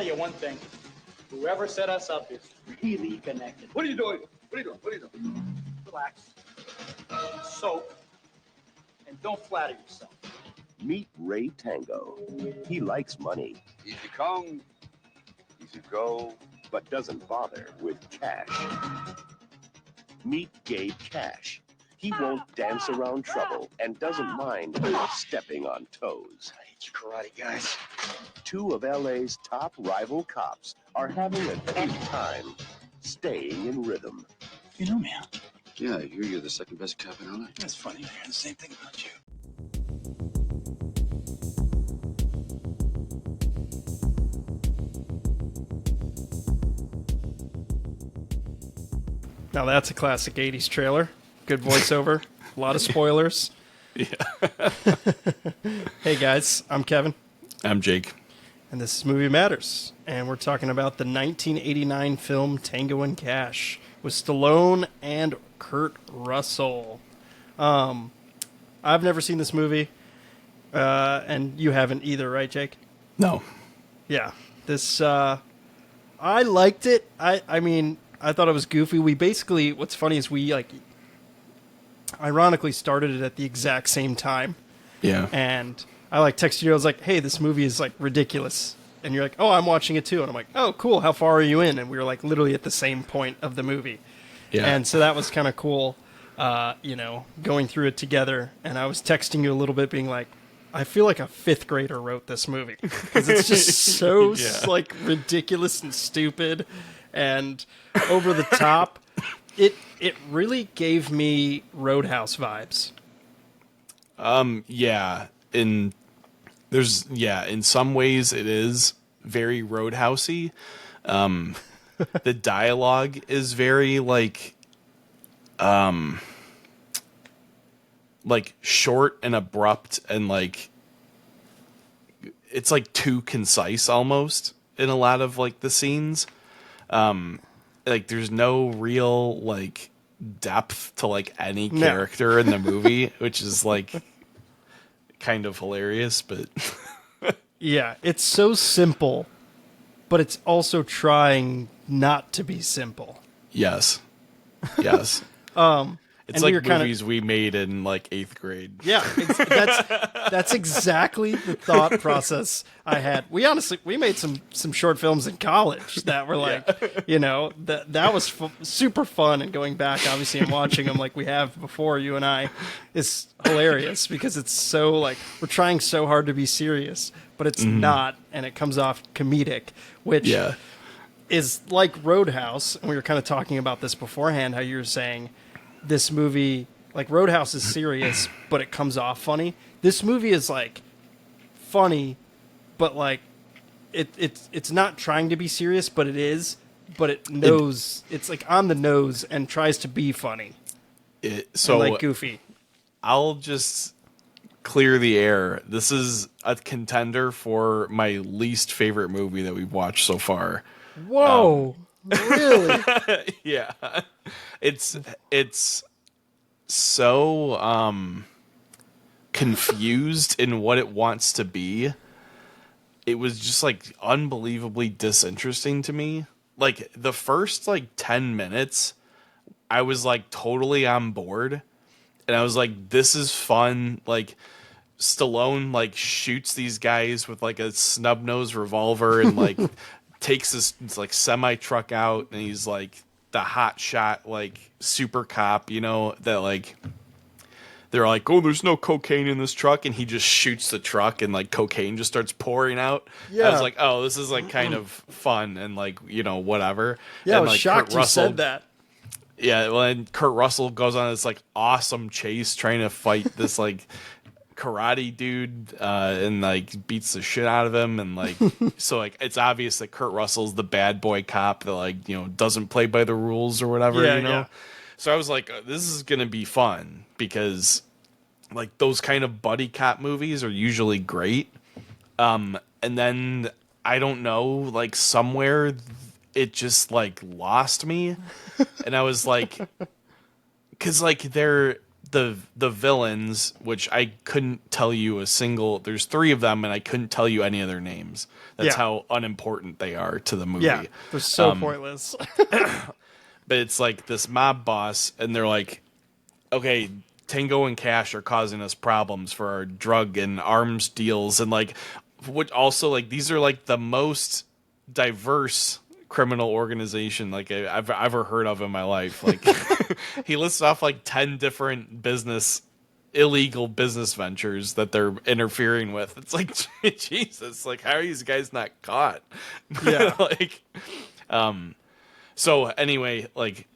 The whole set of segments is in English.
tell you one thing. Whoever set us up is really connected. What are you doing? What are you doing? What are you doing? Relax. Soak. And don't flatter yourself. Meet Ray Tango. He likes money. Easy come, easy go. But doesn't bother with cash. Meet Gabe Cash. He won't dance around trouble and doesn't mind stepping on toes. I hate you karate guys. Two of LA's top rival cops are having a good time staying in rhythm. You know me, huh? Yeah, I hear you're the second best cop in LA. That's funny. I hear the same thing about you. Now that's a classic 80s trailer. Good voiceover. A lot of spoilers. Yeah. Hey guys, I'm Kevin. I'm Jake. And this is Movie Matters. And we're talking about the 1989 film Tango Cash with Stallone and Kurt Russell. I've never seen this movie. And you haven't either, right, Jake? No. Yeah. This, I liked it. I mean, I thought it was goofy. We basically, what's funny is we, ironically started it at the exact same time. Yeah. And I, texted you. I was like, hey, this movie is, ridiculous. And you're like, oh, I'm watching it too. And I'm like, oh, cool. How far are you in? And we were, literally at the same point of the movie. Yeah. And so that was kind of cool, going through it together. And I was texting you a little bit being like, I feel like a fifth grader wrote this movie. Because it's just so, ridiculous and stupid and over the top. It really gave me Roadhouse vibes. Yeah. In some ways it is very Roadhousey. The dialogue is very short and abrupt and it's too concise almost in a lot of the scenes. There's no real depth to any character in the movie, which is kind of hilarious, but yeah, it's so simple, but it's also trying not to be simple. Yes. It's movies we made in 8th grade. Yeah, that's exactly the thought process I had. We made some short films in college that were that was super fun, and going back obviously and watching them like we have before, you and I, is hilarious because it's so we're trying so hard to be serious, but it's not, and it comes off comedic, which is like Roadhouse. And we were kind of talking about this beforehand, how you were saying this movie, Roadhouse is serious, but it comes off funny. This movie is funny, but it's not trying to be serious, but it is. But it knows it's on the nose and tries to be funny. So goofy. I'll just clear the air. This is a contender for my least favorite movie that we've watched so far. Whoa. Really? Yeah. It's so confused in what it wants to be. It was just unbelievably disinteresting to me. The first 10 minutes, I was totally on board. And I was like, this is fun. Stallone shoots these guys with a snub-nosed revolver and takes this semi truck out, and he's the hot shot super cop, that they're oh, there's no cocaine in this truck, and he just shoots the truck and cocaine just starts pouring out. Yeah. I was like, oh, this is kind of fun and whatever. Yeah, and, I was shocked you said that. Yeah, well, and Kurt Russell goes on this awesome chase trying to fight this karate dude and beats the shit out of him, and so it's obvious that Kurt Russell's the bad boy cop that doesn't play by the rules or whatever. Yeah. So I was like, this is gonna be fun because those kind of buddy cop movies are usually great, and then I don't know, somewhere it just lost me, and I was like, because the villains, which I couldn't tell you a single. There's 3 of them, and I couldn't tell you any of their names. That's Yeah. how unimportant they are to the movie. Yeah, they're so pointless. But it's like this mob boss, and they're like, okay, Tango and Cash are causing us problems for our drug and arms deals, and like, what also like these are like the most diverse criminal organization like I've ever heard of in my life. Like, he lists off like 10 different illegal business ventures that they're interfering with. It's like, Jesus, like, how are these guys not caught? Yeah. Like, so anyway, like,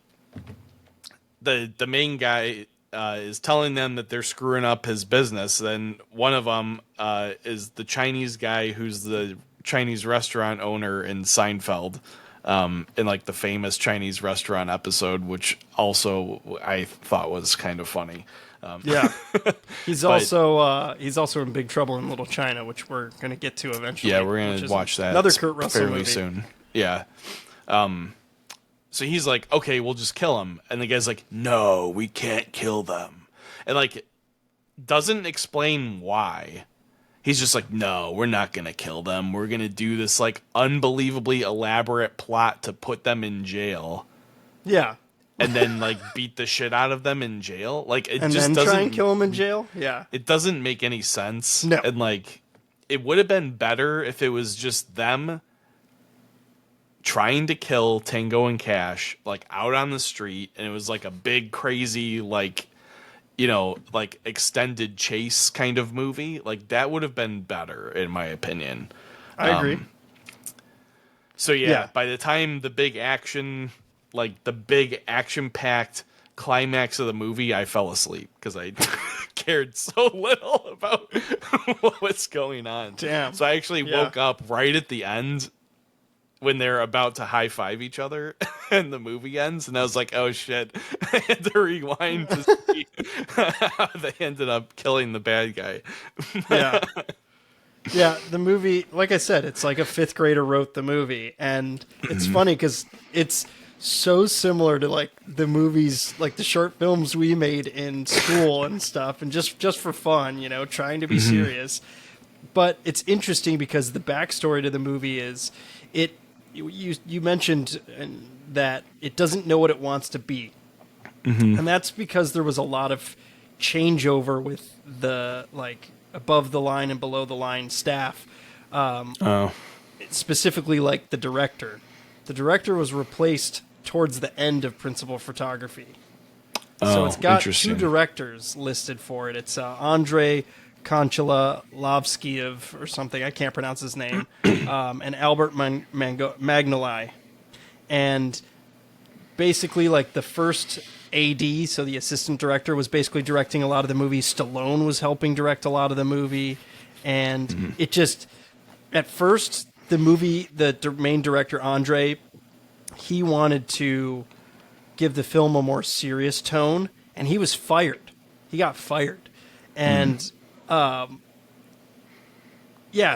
the main guy is telling them that they're screwing up his business. Then one of them is the Chinese guy who's the Chinese restaurant owner in Seinfeld, in like the famous Chinese restaurant episode, which also I thought was kind of funny. Yeah, he's also in Big Trouble in Little China, which we're gonna get to eventually. Yeah, we're gonna watch that another Kurt Russell fairly movie soon. Yeah. So he's like, okay, we'll just kill him, and the guy's like, no, we can't kill them, and like doesn't explain why. He's just like, no, we're not gonna kill them. We're gonna do this like unbelievably elaborate plot to put them in jail. Yeah. And then like beat the shit out of them in jail. Like, it and just then doesn't try and kill him in jail. Yeah. It doesn't make any sense. No. And like, it would have been better if it was just them trying to kill Tango and Cash, like out on the street, and it was like a big crazy like, you know, like extended chase kind of movie. Like, that would have been better in my opinion. I agree. So yeah, by the time the big action packed climax of the movie, I fell asleep because I cared so little about what was going on. Damn. So I actually woke up right at the end when they're about to high five each other and the movie ends, and I was like, oh shit. I had to rewind to see how they ended up killing the bad guy. Yeah. Yeah, the movie, like I said, it's like a 5th grader wrote the movie, and it's funny because it's so similar to like the movies, like the short films we made in school and stuff, and just for fun, you know, trying to be serious. But it's interesting because the backstory to the movie is you mentioned that it doesn't know what it wants to be, and that's because there was a lot of changeover with the like above the line and below the line staff. Specifically, like the director. The director was replaced towards the end of principal photography. So it's got 2 directors listed for it. It's Andrei Konchalovsky or something. I can't pronounce his name. And Albert Magnoli. And basically, like the first AD, so the assistant director, was basically directing a lot of the movie. Stallone was helping direct a lot of the movie. And it just, at first, the movie, the main director, Andre, he wanted to give the film a more serious tone, and he was fired. He got fired. And,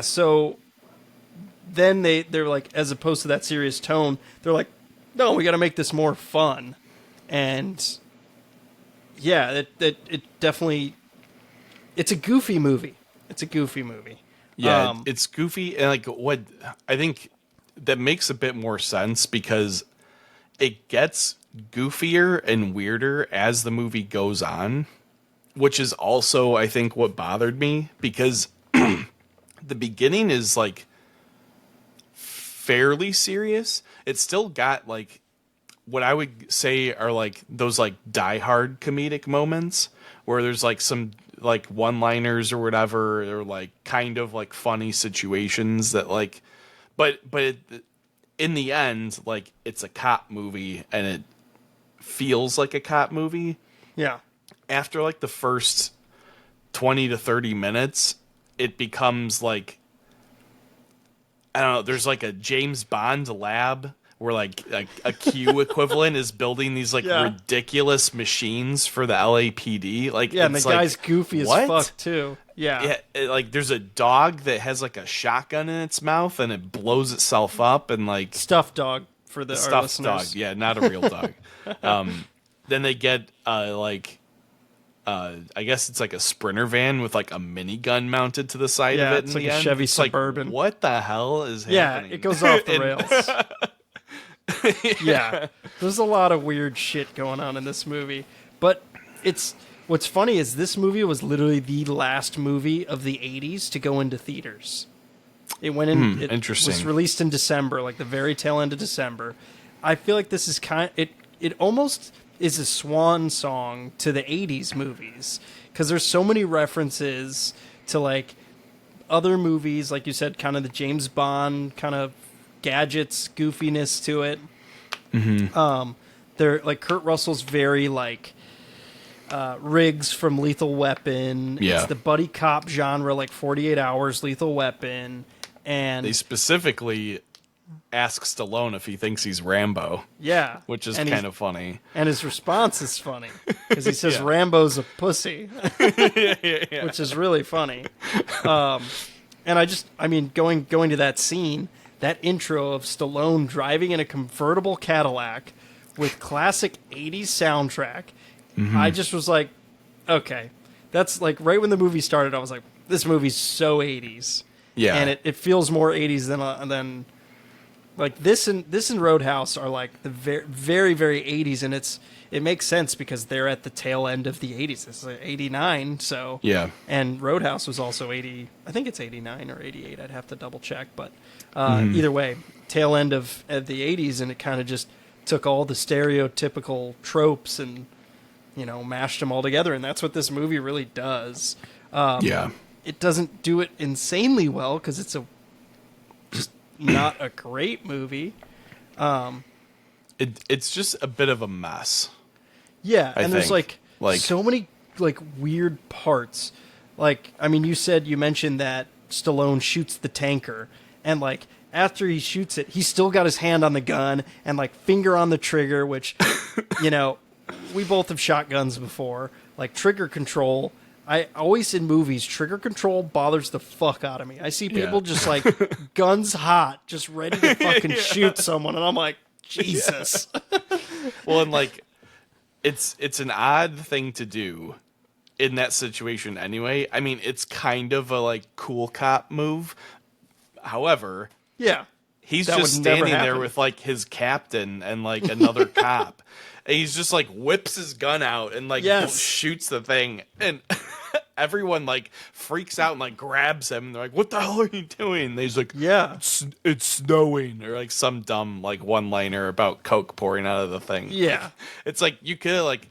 so then they're like, as opposed to that serious tone, they're like, no, we got to make this more fun. And, yeah, it definitely, it's a goofy movie. Yeah, it's goofy, and like what I think that makes a bit more sense because it gets goofier and weirder as the movie goes on, which is also, I think, what bothered me because the beginning is like fairly serious. It's still got like what I would say are like those like Die Hard comedic moments where there's like some like one-liners or whatever, or like kind of like funny situations that like, but in the end, like it's a cop movie and it feels like a cop movie. Yeah. After like the first 20 to 30 minutes, it becomes like, I don't know, there's like a James Bond lab where like a Q equivalent is building these like ridiculous machines for the LAPD. Like, yeah, and the guy's goofy as fuck too. Yeah, like there's a dog that has like a shotgun in its mouth and it blows itself up, and like stuffed dog for our listeners. Dog, yeah, not a real dog. Then they get like I guess it's like a Sprinter van with like a minigun mounted to the side Yeah, of it. it's in like the a end. Chevy It's like, Suburban. what the hell is Yeah, happening? it goes off the And- rails. Yeah, there's a lot of weird shit going on in this movie. But what's funny is this movie was literally the last movie of the 80s to go into theaters. It went in. It interesting. was released in December, like the very tail end of December. I feel like this is it almost is a swan song to the 80s movies because there's so many references to like other movies, like you said, kind of the James Bond kind of gadgets, goofiness to it. They're like Kurt Russell's very like Riggs from Lethal Weapon. Yeah. It's the buddy cop genre, like 48 Hours, Lethal Weapon, and They specifically ask Stallone if he thinks he's Rambo, yeah, which is and kind of funny. and his response is funny because he says Yeah. Rambo's a pussy, Yeah. which is really funny. And I mean, going to that scene, that intro of Stallone driving in a convertible Cadillac with classic 80s soundtrack, I just was like, okay. That's like right when the movie started, I was like, this movie's so 80s. Yeah. And it feels more 80s than like this and Roadhouse are like the very, very, very 80s. And it makes sense because they're at the tail end of the 80s. It's like 89. So Yeah. and Roadhouse was also 80. I think it's 89 or 88. I'd have to double check. But either way, tail end of the 80s. And it kind of just took all the stereotypical tropes and, mashed them all together. And that's what this movie really does. Yeah. It doesn't do it insanely well because it's just not a great movie. It's just a bit of a mess. Yeah, I and there's think. like so many like weird parts. Like, I mean, you mentioned that Stallone shoots the tanker, and like after he shoots it, he's still got his hand on the gun and like finger on the trigger, which we both have shot guns before. Like trigger control, I always in movies, trigger control bothers the fuck out of me. I see people just like guns hot, just ready to fucking shoot someone, and I'm like, Jesus. Well, and like it's an odd thing to do in that situation anyway. I mean, it's kind of a like cool cop move. However, Yeah. he's That just would never standing there happen. with like his captain and like another cop. And he's just like whips his gun out and like Yes. shoots the thing. And everyone like freaks out and like grabs him. And they're like, what the hell are you doing? And he's like, Yeah. it's snowing. Or like some dumb like one liner about Coke pouring out of the thing. Yeah. It's like you could have like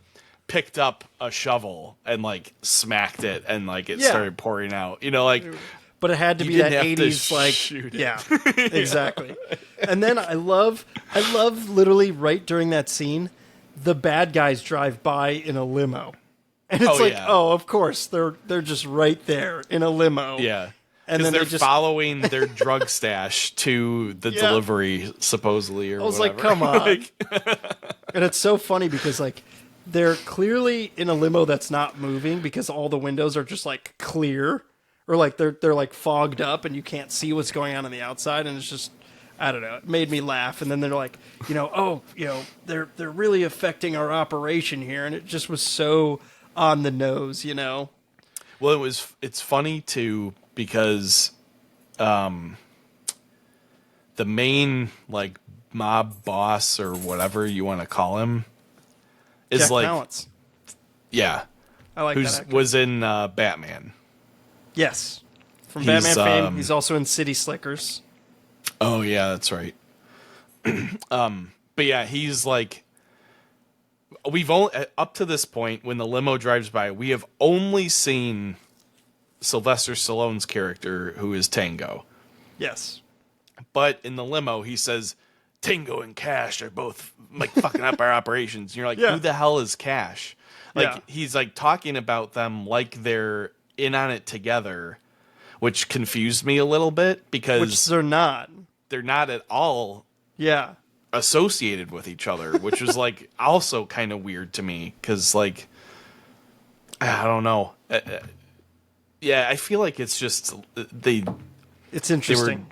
picked up a shovel and like smacked it and like it Yeah. started pouring out. Like But it had to You be that didn't have to 80s like shoot it. yeah. Exactly. And then I love literally right during that scene, the bad guys drive by in a limo. And it's Oh, like, yeah. oh, of course, they're just right there in a limo. yeah. And Because then they're they just following their drug stash to the Yeah. delivery, supposedly, or I was whatever. like, come on. Like, And it's so funny because like they're clearly in a limo that's not moving because all the windows are just like clear or like they're like fogged up and you can't see what's going on the outside, and it's just I don't know, it made me laugh. And then they're like, they're really affecting our operation here, and it just was so on the nose, well, it's funny too because the main like mob boss or whatever you want to call him is Jack like Palance. yeah, I like who that actor. was in Batman. Yes. From He's, Batman fame, he's also in City Slickers. Oh yeah, that's right. But yeah, he's like we've only up to this point when the limo drives by, we have only seen Sylvester Stallone's character, who is Tango. Yes. But in the limo, he says Tango and Cash are both like fucking up our operations. And you're like, Yeah. who the hell is Cash? Like Yeah. he's like talking about them like they're in on it together, which confused me a little bit because Which they're not. they're not at all Yeah. associated with each other, which was like also kind of weird to me because like I don't know. Yeah, I feel like it's just It's interesting.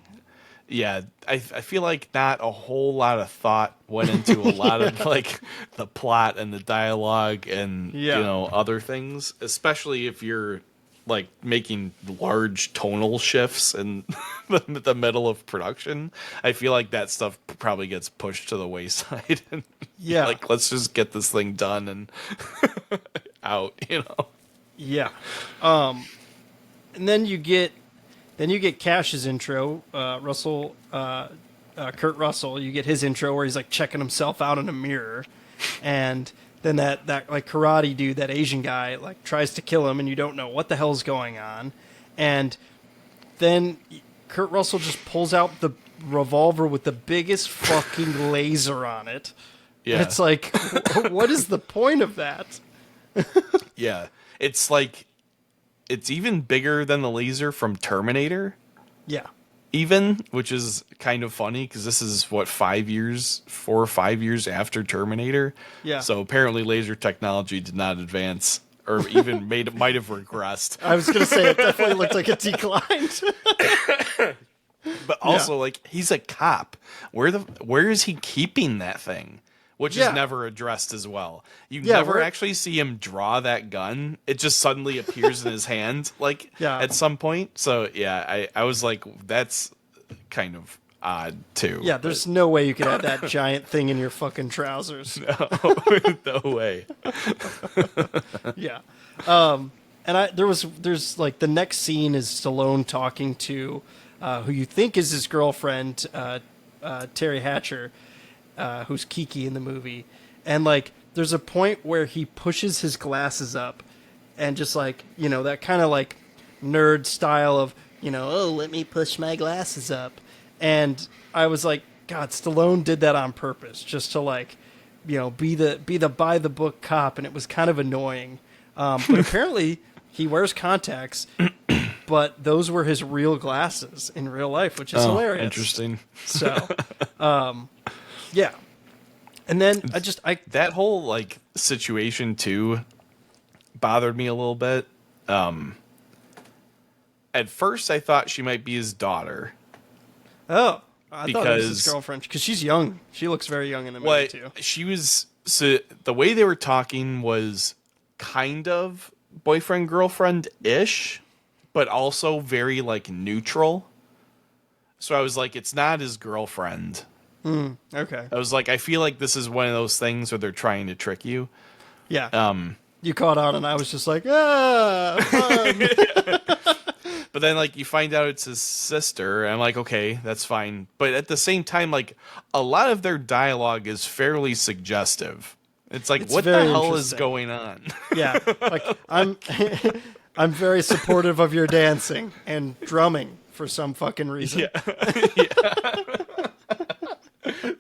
yeah, I feel like not a whole lot of thought went into a lot of like the plot and the dialogue and other things, especially if you're like making large tonal shifts in the middle of production. I feel like that stuff probably gets pushed to the wayside and like let's just get this thing done and out, Yeah. And then you get Cash's intro, Kurt Russell. You get his intro where he's like checking himself out in a mirror, and then that like karate dude, that Asian guy, like tries to kill him, and you don't know what the hell's going on, and then Kurt Russell just pulls out the revolver with the biggest fucking laser on it. Yeah, and it's like, what is the point of that? Yeah, it's like. It's even bigger than the laser from Terminator. Yeah. Which is kind of funny because this is 4 or 5 years after Terminator. Yeah. So apparently laser technology did not advance or even might have regressed. I was going to say it definitely looked like it declined. But also like he's a cop. Where is he keeping that thing? Which is never addressed as well. You never actually see him draw that gun. It just suddenly appears in his hand, at some point. So I was like, that's kind of odd too. Yeah, there's no way you could have that giant thing in your fucking trousers. No way. Yeah, and there's like the next scene is Stallone talking to who you think is his girlfriend, Terry Hatcher. Who's Kiki in the movie, and like there's a point where he pushes his glasses up and just like that kind of like nerd style of oh, let me push my glasses up, and I was like, God, Stallone did that on purpose just to like be the by the book cop, and it was kind of annoying, but apparently he wears contacts. But those were his real glasses in real life, which is hilarious. Interesting. So yeah, and then that whole like situation too bothered me a little bit. At first, I thought she might be his daughter. Oh, I thought it was his girlfriend because she's young. She looks very young in the movie too. She was. So the way they were talking was kind of boyfriend girlfriend ish, but also very like neutral. So I was like, it's not his girlfriend. Okay. I was like, I feel like this is one of those things where they're trying to trick you. Yeah. You caught on, and I was just like, fun. But then, like, you find out it's his sister, and I'm like, okay, that's fine. But at the same time, like, a lot of their dialogue is fairly suggestive. It's like, what the hell is going on? Yeah. Like, I'm very supportive of your dancing and drumming for some fucking reason. Yeah.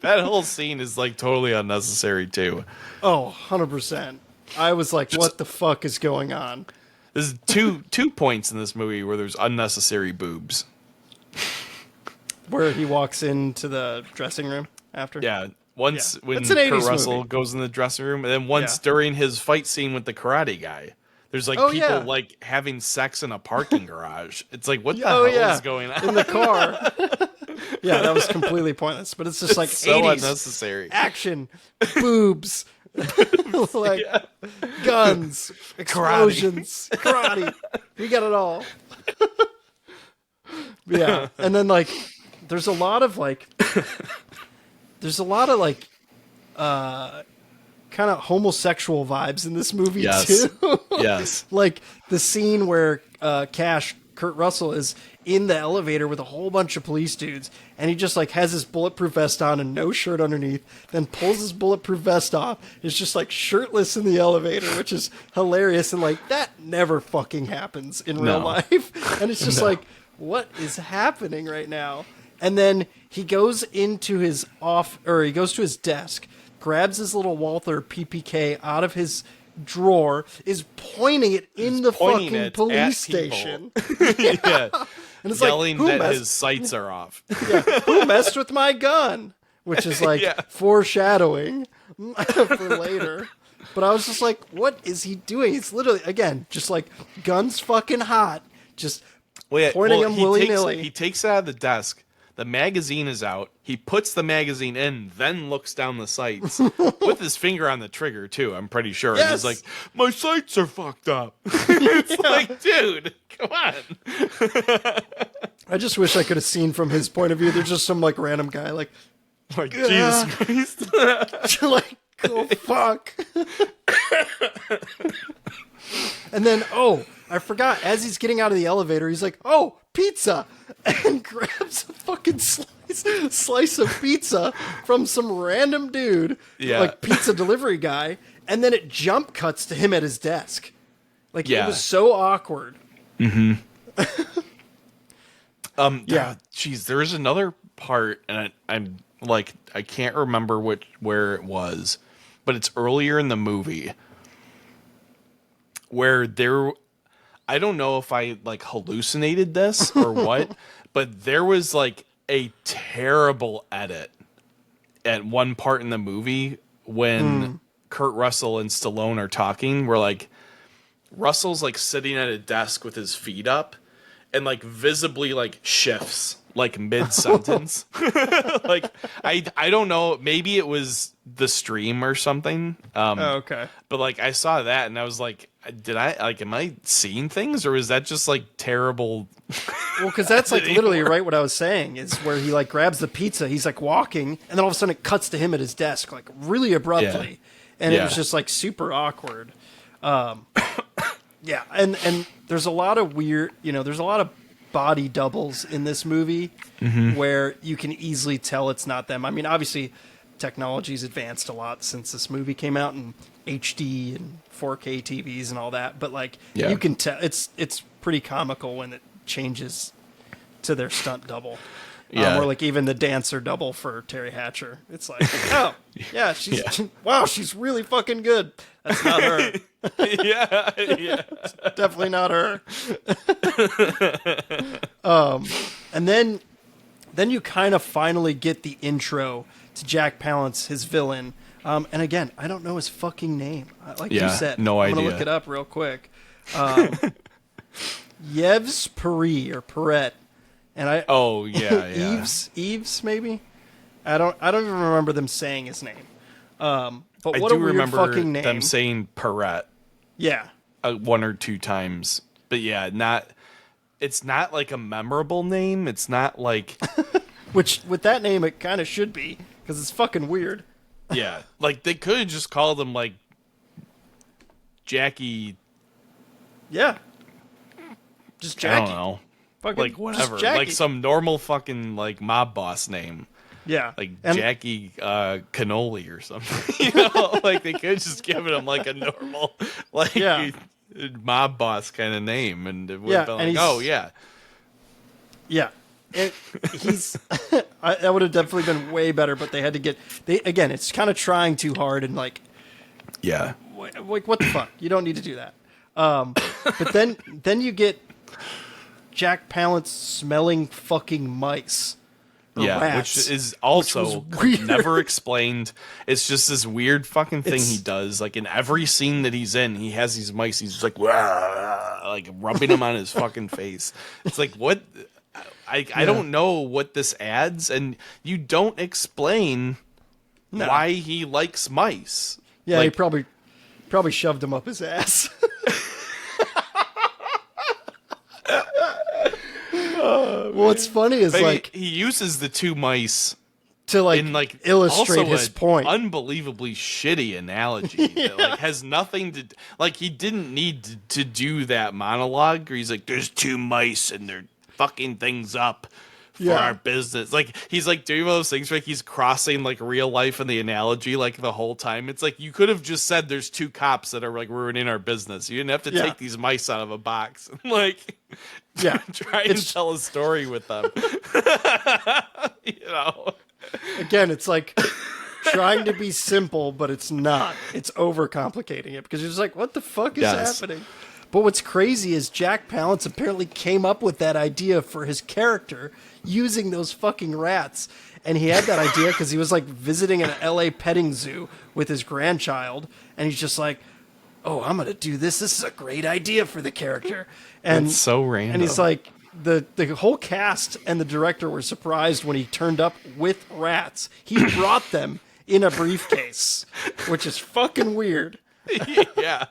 That whole scene is like totally unnecessary too. Oh, 100%. I was like, what the fuck is going on? There's two points in this movie where there's unnecessary boobs. Where he walks into the dressing room after? Yeah. Once when Kurt Russell goes in the dressing room, and then once during his fight scene with the karate guy. There's like people like having sex in a parking garage. It's like, what the hell is going on? In the car. Yeah, that was completely pointless. But it's just like so 80s unnecessary. Action, boobs, like guns, explosions, karate. We got it all. Yeah, and then like there's a lot of kind of homosexual vibes in this movie too. Yes. Like the scene where Kurt Russell is in the elevator with a whole bunch of police dudes, and he just like has his bulletproof vest on and no shirt underneath, then pulls his bulletproof vest off, is just like shirtless in the elevator, which is hilarious, and like that never fucking happens in real life. And it's just like, what is happening right now? And then he goes into his he goes to his desk, grabs his little Walther PPK out of his drawer, is pointing it in the fucking police station. Yeah. And it's yelling like, that his sights are off. Yeah. Who messed with my gun? Which is like foreshadowing for later. But I was just like, what is he doing? It's literally, again, just like guns fucking hot. Just pointing them willy-nilly. He takes it out of the desk. The magazine is out. He puts the magazine in, then looks down the sights with his finger on the trigger too. I'm pretty sure. Yes. And he's like, "My sights are fucked up." It's like, dude, come on. I just wish I could have seen from his point of view. There's just some like random guy like Jesus Christ. like, oh fuck. And then, I forgot, as he's getting out of the elevator, he's like, oh, pizza, and grabs a fucking slice of pizza from some random dude, like pizza delivery guy, and then it jump cuts to him at his desk. Like, it was so awkward. Mm-hmm. Geez, there's another part, and I'm like, I can't remember where it was, but it's earlier in the movie where I don't know if I like hallucinated this or what, but there was like a terrible edit at one part in the movie when Kurt Russell and Stallone are talking, where like Russell's like sitting at a desk with his feet up and like visibly like shifts like mid sentence. Like I don't know, maybe it was the stream or something. Okay. But like I saw that and I was like, am I seeing things, or is that just like terrible? Well, because that's like literally right what I was saying, is where he like grabs the pizza, he's like walking, and then all of a sudden it cuts to him at his desk like really abruptly, and it was just like super awkward. Yeah, and there's a lot of weird, there's a lot of body doubles in this movie where you can easily tell it's not them. I mean, obviously technology's advanced a lot since this movie came out, and HD and 4K TVs and all that, but like you can tell it's pretty comical when it changes to their stunt double. Or like even the dancer double for Terry Hatcher. It's like, oh, yeah, wow, she's really fucking good. That's not her. Yeah. It's definitely not her. And then you kind of finally get the intro to Jack Palance, his villain. And again, I don't know his fucking name. Like you said, no I'm idea. gonna look it up real quick. Yves Perret or Perret. And Eves maybe. I don't even remember them saying his name. But what I do a weird remember fucking name. them saying Perret. Yeah. One or two times, but it's not like a memorable name. It's not like Which with that name it kind of should be, because it's fucking weird. Yeah, like they could have just called him like Jackie. Yeah. Just Jackie. I don't know. Fucking, like whatever, just Jackie. like some normal fucking like mob boss name. Yeah, like Jackie Cannoli or something. Like they could just give him like a normal like mob boss kind of name, and it would have been like, yeah. He's that would have definitely been way better, but they had to again. It's kind of trying too hard and like what the fuck? You don't need to do that. But then you get Jack Palance smelling fucking mice. Rats, which is also never explained. It's just this weird fucking thing he does. Like in every scene that he's in, he has these mice. He's just like, like rubbing them on his fucking face. It's like, what? I don't know what this adds, and you don't explain why he likes mice. Yeah, like, he probably shoved them up his ass. What's funny is like he uses the two mice to like illustrate his point. Unbelievably shitty analogy that like has nothing to like. He didn't need to do that monologue where he's like, "There's two mice and they're fucking things up for our business." Like he's like doing all those things where like he's crossing like real life and the analogy like the whole time. It's like you could have just said there's two cops that are like ruining our business. You didn't have to take these mice out of a box. Like try and tell a story with them. Again, it's like trying to be simple, but it's not. It's overcomplicating it because you're just like, what the fuck is happening? But what's crazy is Jack Palance apparently came up with that idea for his character using those fucking rats. And he had that idea because he was like visiting an LA petting zoo with his grandchild. And he's just like, oh, I'm going to do this. This is a great idea for the character. And it's so random. And he's like, the whole cast and the director were surprised when he turned up with rats. He brought them in a briefcase, which is fucking weird. Yeah.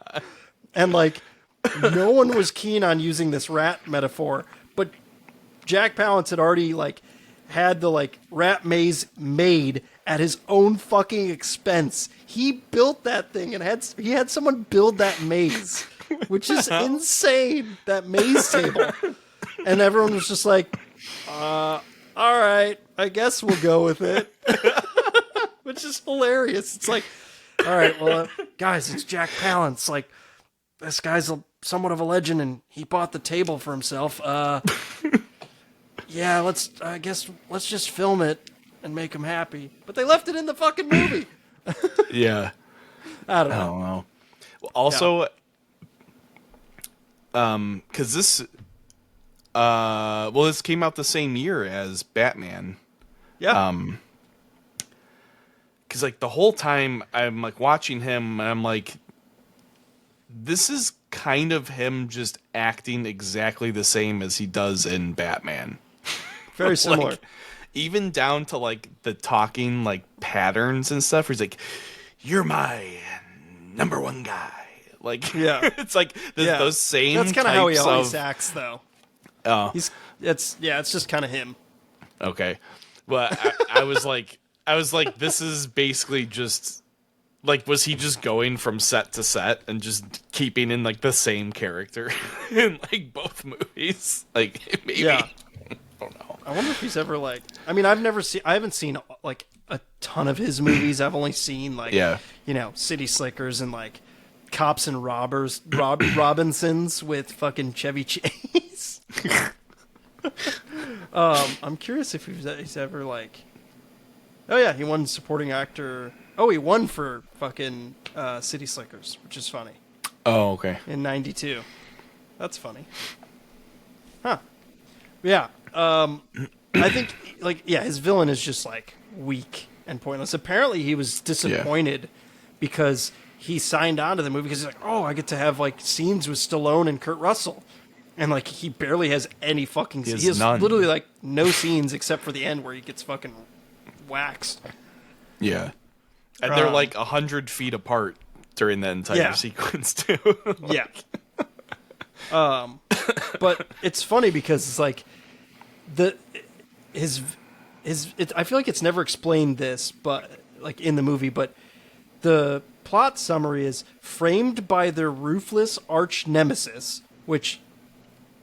And like, no one was keen on using this rat metaphor, but Jack Palance had already like had the like rat maze made at his own fucking expense. He built that thing and he had someone build that maze, which is insane. That maze table, and everyone was just like, "All right, I guess we'll go with it," which is hilarious. It's like, all right, well, guys, it's Jack Palance. Like, this guy's somewhat of a legend, and he bought the table for himself. Yeah, let's just film it and make him happy. But they left it in the fucking movie. Yeah. I don't know. I don't know. Well, also, because this, this came out the same year as Batman. Yeah. Because like the whole time I'm like watching him, and I'm like, this is kind of him just acting exactly the same as he does in Batman. Very similar. Like, even down to like the talking like patterns and stuff. Where he's like, "You're my number one guy." Like, Yeah. it's like those same. That's kind of how he types always of- acts, though. Oh, It's just kind of him. okay. Well, I was like, this is basically just like, was he just going from set to set and just keeping in like the same character in like both movies? Like, maybe. Yeah. I don't know. I wonder if he's ever like. I mean, I haven't seen like a ton of his movies. I've only seen like, City Slickers and like Cops and Robinsons with fucking Chevy Chase. I'm curious if he's ever like. Oh yeah, he won supporting actor. Oh, he won for fucking City Slickers, which is funny. Oh, okay. In '92. That's funny. Huh. Yeah. I think his villain is just like weak and pointless. Apparently he was disappointed because he signed on to the movie because he's like, "Oh, I get to have like scenes with Stallone and Kurt Russell." And like he barely has any fucking scenes. He has none. literally like no scenes except for the end where he gets fucking waxed. Yeah. And they're like 100 feet apart during that entire sequence too. Yeah. But it's funny because it's like I feel like it's never explained this, but like in the movie, but the plot summary is framed by their ruthless arch nemesis, which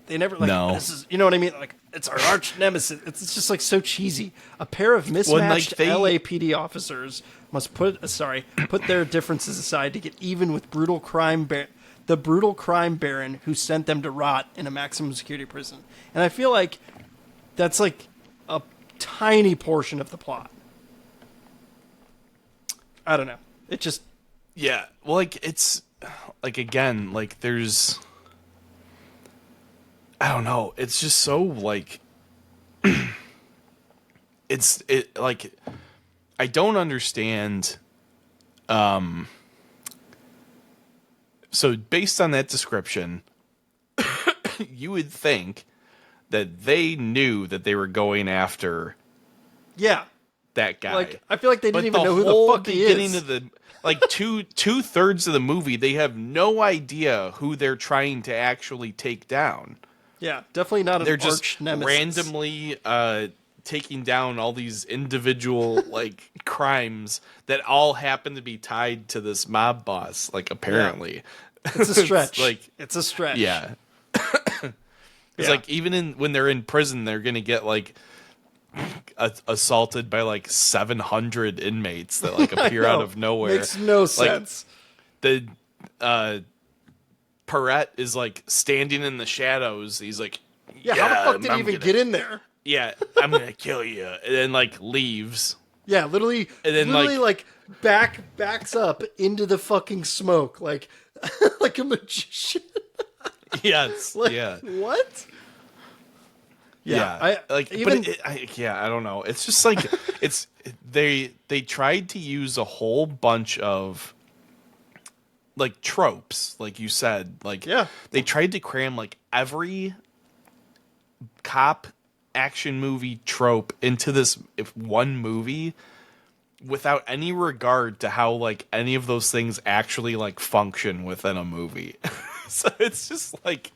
they never like. No. This is, you know what I mean? Like, it's our arch nemesis. It's just like so cheesy. A pair of mismatched LAPD officers must put their differences aside to get even with the brutal crime baron who sent them to rot in a maximum security prison. And I feel like that's like a tiny portion of the plot. I don't know. It just... Yeah. Well, like, it's... Like, again, like, there's... I don't know. It's just so, like... like... I don't understand... So, based on that description, you would think that they knew that they were going after that guy. Like, I feel like they didn't even know who the fuck he is. Of the like two-thirds of the movie, they have no idea who they're trying to actually take down. Yeah, definitely not an They're arch just nemesis. randomly taking down all these individual like crimes that all happen to be tied to this mob boss. Like, apparently, it's a stretch. It's a stretch. Yeah. It's like, even when they're in prison, they're gonna get like assaulted by like 700 inmates that like appear out of nowhere. Makes no sense. The Perrette is like standing in the shadows. He's like, how the fuck did he even get in there? Yeah, I'm gonna kill you, and then like leaves. Yeah, literally, and then like backs up into the fucking smoke like like a magician. Yes. Like, yeah. What? Yeah. I don't know. It's just like they tried to use a whole bunch of like tropes, like you said. Like, they tried to cram like every cop action movie trope into this one movie without any regard to how like any of those things actually like function within a movie. So it's just like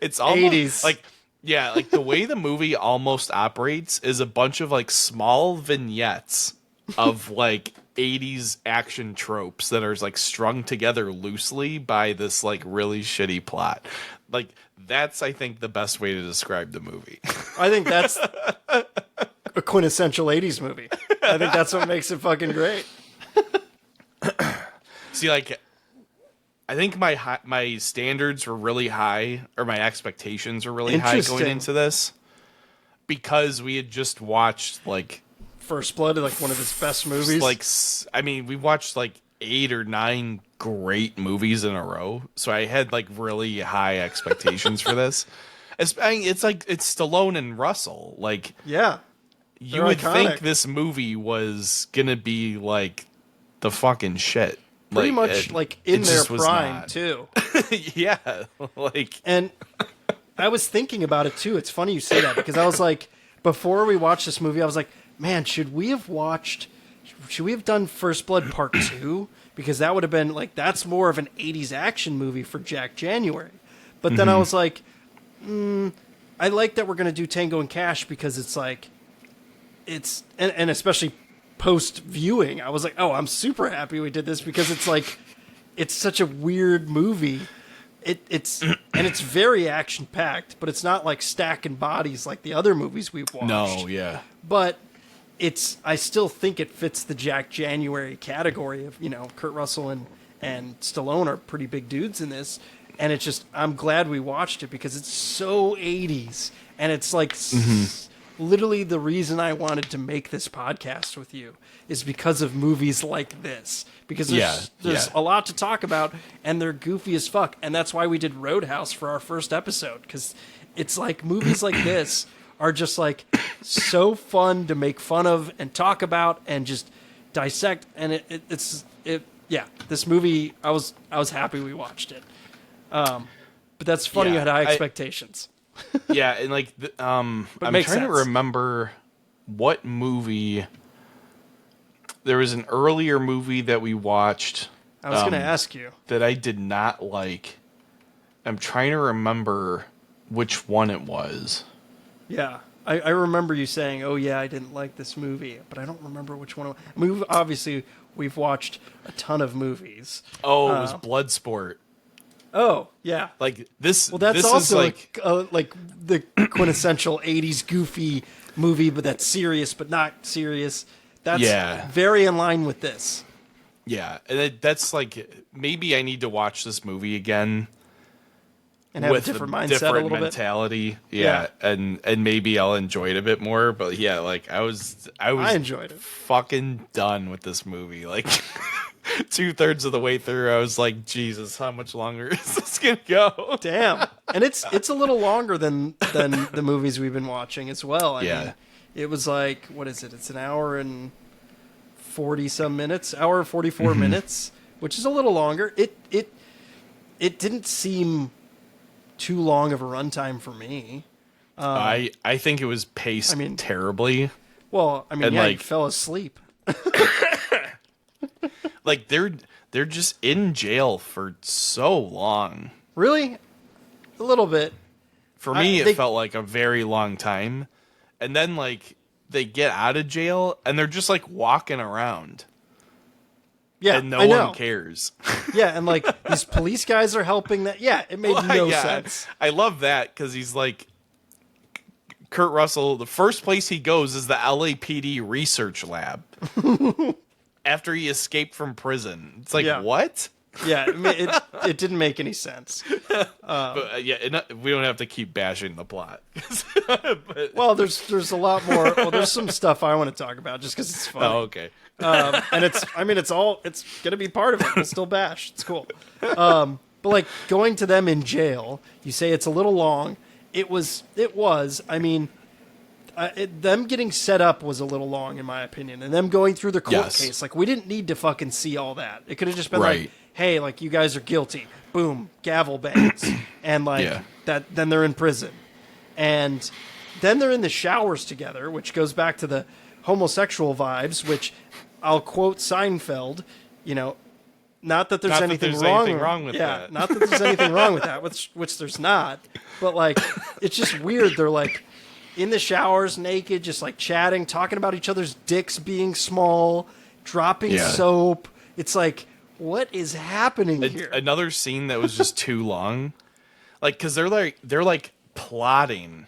it's almost 80s. like yeah, like the way the movie almost operates is a bunch of like small vignettes of like 80s action tropes that are like strung together loosely by this like really shitty plot. Like that's I think the best way to describe the movie. I think that's a quintessential 80s movie. I think that's what makes it fucking great. See, like, I think my standards were really high, or my expectations were really high going into this, because we had just watched like First Blood, like one of his best movies. Like, I mean, we watched like 8 or 9 great movies in a row, so I had like really high expectations for this. It's like it's Stallone and Russell. Like, yeah, you would think this movie was gonna be like the fucking shit. Pretty like, much like in their prime too. Yeah, like, and I was thinking about it too. It's funny you say that because I was like, before we watched this movie, I was like, man, should we have done First Blood Part 2? Because that would have been like, that's more of an 80s action movie for Jack January. But then I was like, I like that we're going to do Tango and Cash because it's like, and especially post viewing, I was like, oh, I'm super happy we did this because it's like, it's such a weird movie. It's very action packed, but it's not like stacking bodies like the other movies we've watched. No, yeah. But I still think it fits the Jack January category of, Kurt Russell and Stallone are pretty big dudes in this. And it's just, I'm glad we watched it because it's so 80s. And it's like literally the reason I wanted to make this podcast with you is because of movies like this. Because there's a lot to talk about and they're goofy as fuck. And that's why we did Roadhouse for our first episode. Because it's like movies like this are just like so fun to make fun of and talk about and just dissect. And this movie, I was happy we watched it. But that's funny you had high expectations. Yeah, and like I'm trying to remember what movie. There was an earlier movie that we watched. I was going to ask you that I did not like. I'm trying to remember which one it was. Yeah, I remember you saying, "Oh yeah, I didn't like this movie," but I don't remember which one. I mean, we've watched a ton of movies. Oh, it was Bloodsport. Oh yeah, like this. Well, that's this also is like the quintessential '80s goofy movie, but that's serious, but not serious. That's very in line with this. Yeah, and that's like maybe I need to watch this movie again. And have a different mindset, different a little mentality, yeah, and maybe I'll enjoy it a bit more. But yeah, like I enjoyed it. Fucking done with this movie. Like 2/3 of the way through, I was like, Jesus, how much longer is this gonna go? Damn, and it's a little longer than the movies we've been watching as well. I mean, it was like, what is it? It's an hour and 40-some minutes, hour and 44 minutes, which is a little longer. It didn't seem too long of a runtime for me. I think it was paced terribly. Well, I mean, and you fell asleep. Like they're just in jail for so long. Really? A little bit. For me, it felt like a very long time. And then like they get out of jail and they're just like walking around. Yeah, and no one cares. Yeah, and like these police guys are helping that. Yeah, it made no sense. I love that because he's like Kurt Russell. The first place he goes is the LAPD research lab after he escaped from prison. It's like what? Yeah, it didn't make any sense. But, we don't have to keep bashing the plot. Well, there's a lot more. Well, there's some stuff I want to talk about just because it's fun. Oh, okay. And it's gonna be part of it. We'll still bash. It's cool. But like going to them in jail, you say it's a little long. It was. I mean, them getting set up was a little long in my opinion, and them going through the court case. Like we didn't need to fucking see all that. It could have just been like, hey, like you guys are guilty. Boom, gavel bangs, and like that. Then they're in prison. And then they're in the showers together, which goes back to the homosexual vibes, which I'll quote Seinfeld, not that there's anything wrong with that. Not that there's anything wrong with that, which there's not. But like, it's just weird. They're like in the showers, naked, just like chatting, talking about each other's dicks being small, dropping soap. It's like, what is happening here? Another scene that was just too long, like because they're like plotting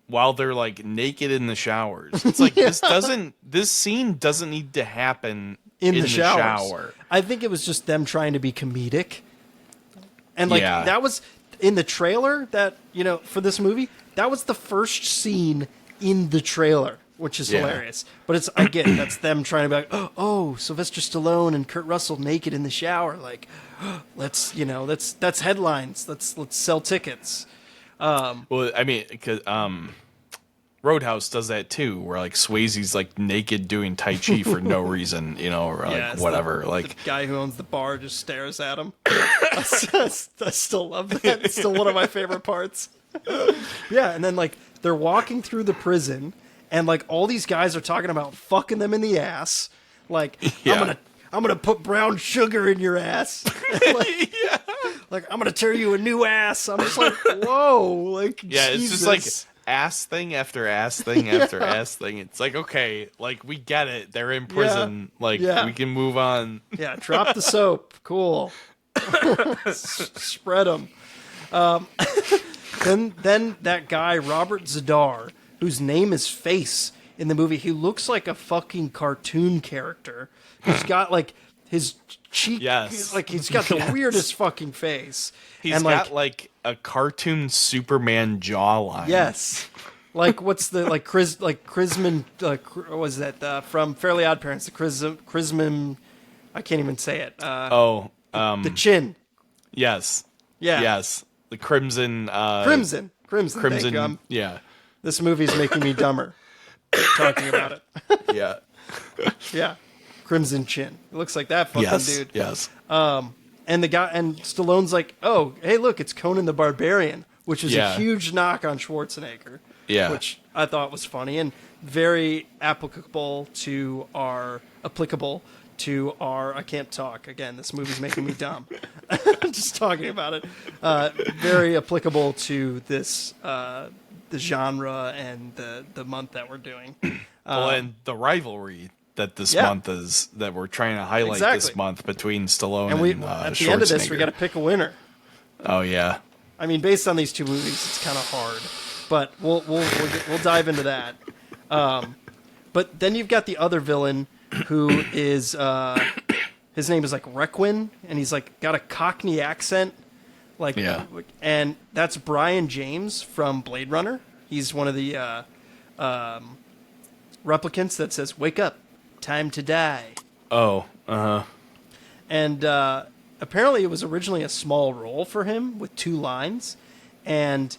while they're like naked in the showers. It's like this scene doesn't need to happen in the shower. I think it was just them trying to be comedic. And like that was in the trailer that, for this movie, that was the first scene in the trailer, which is hilarious. But it's, again, that's them trying to be like, oh, Sylvester Stallone and Kurt Russell naked in the shower. Like, let's, that's headlines. Let's sell tickets. Well, I mean, because Roadhouse does that too, where like Swayze's like naked doing Tai Chi for no reason, or like whatever. Like the guy who owns the bar just stares at him. I still love that. It's still one of my favorite parts. Yeah, and then like they're walking through the prison, and like all these guys are talking about fucking them in the ass. Like I'm gonna put brown sugar in your ass. Like I'm gonna tear you a new ass. I'm just like, whoa, like Jesus. It's just like ass thing after ass thing after ass thing. It's like, okay, like we get it. They're in prison. We can move on. Yeah, drop the soap. Cool. Spread them. Then that guy Robert Zadar, whose name is Face in the movie, he looks like a fucking cartoon character. He's got like his cheek, like he's got the weirdest fucking face. He's got like a cartoon Superman jawline. Yes. Like what's the Chrisman? What was that from Fairly Odd Parents? The Chrisman. I can't even say it. The chin. Yes. Yeah. Yes. The Crimson. Crimson. Thank you. Yeah. This movie's making me dumber talking about it. Yeah. Yeah. Crimson Chin. It looks like that fucking dude. Yes. And the guy and Stallone's like, oh, hey, look, it's Conan the Barbarian, which is a huge knock on Schwarzenegger. Yeah. Which I thought was funny and very applicable to our I can't talk. Again, this movie's making me dumb. Just talking about it. Very applicable to this the genre and the month that we're doing. And the rivalry that this month is that we're trying to highlight this month between Stallone and at the end of this we got to pick a winner. Oh yeah. I mean, based on these two movies, it's kind of hard, but we'll dive into that. But then you've got the other villain who is his name is like Requin, and he's like got a Cockney accent, and that's Brian James from Blade Runner. He's one of the replicants that says, "Wake up, time to die." Oh, And apparently, it was originally a small role for him with 2 lines, and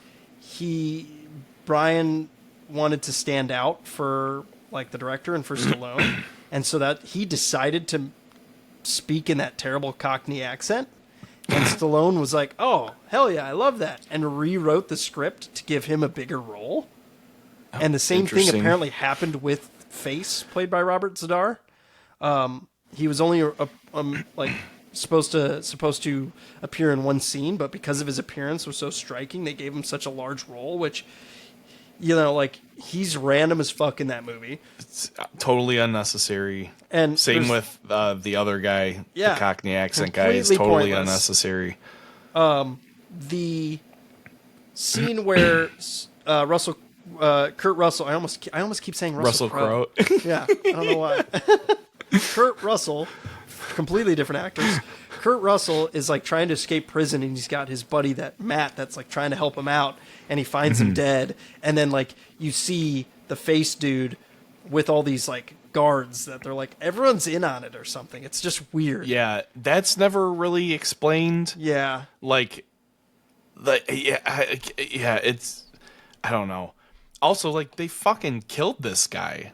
Brian wanted to stand out for like the director and for Stallone, and so that he decided to speak in that terrible Cockney accent. And Stallone was like, "Oh, hell yeah, I love that," and rewrote the script to give him a bigger role. And the same thing apparently happened with Face, played by Robert Zadar. He was only supposed to appear in one scene, but because of his appearance was so striking, they gave him such a large role, which, he's random as fuck in that movie. It's totally unnecessary. And same with the other guy, the Cockney accent guy, is totally pointless. Unnecessary. The scene where Kurt Russell, I almost keep saying Russell Crowe. Yeah, I don't know why. Kurt Russell, completely different actors. Kurt Russell is like trying to escape prison, and he's got his buddy Matt that's like trying to help him out, and he finds him dead. And then like you see the Face dude with all these like guards that they're like everyone's in on it or something. It's just weird. Yeah, that's never really explained. Yeah, it's I don't know. Also, like they fucking killed this guy.